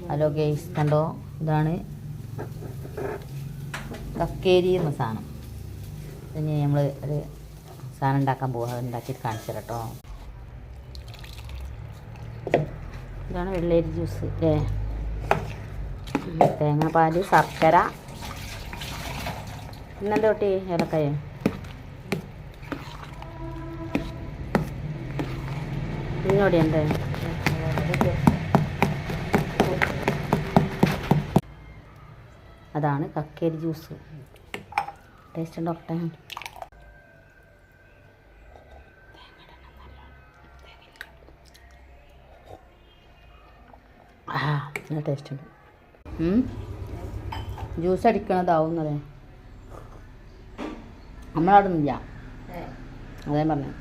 Hello guys, കണ്ടോ? ഇതാണ് കക്കേരി എന്ന സാധനം. ഇനി നമ്മൾ ഒരു സാധനം ഉണ്ടാക്കാൻ പോകുക. അത് ഉണ്ടാക്കിയിട്ട് കാണിച്ചു തരാം കേട്ടോ. ഇതാണ് വെള്ളരി ജ്യൂസ് അല്ലേ? തേങ്ങാപ്പാൽ, ശർക്കര, പിന്നെന്താ തൊട്ടി ഏലക്കായ, ഇങ്ങോട്ട് എന്താ അതാണ് കക്കേരി ജ്യൂസ്. ടേസ്റ്റ് ഉണ്ടോട്ടെ. നല്ല ടേസ്റ്റ് ഉണ്ട്. ജ്യൂസ് അടിക്കണതാവുന്നതേ നമ്മളവിടുന്നില്ല. അതേ പറഞ്ഞു.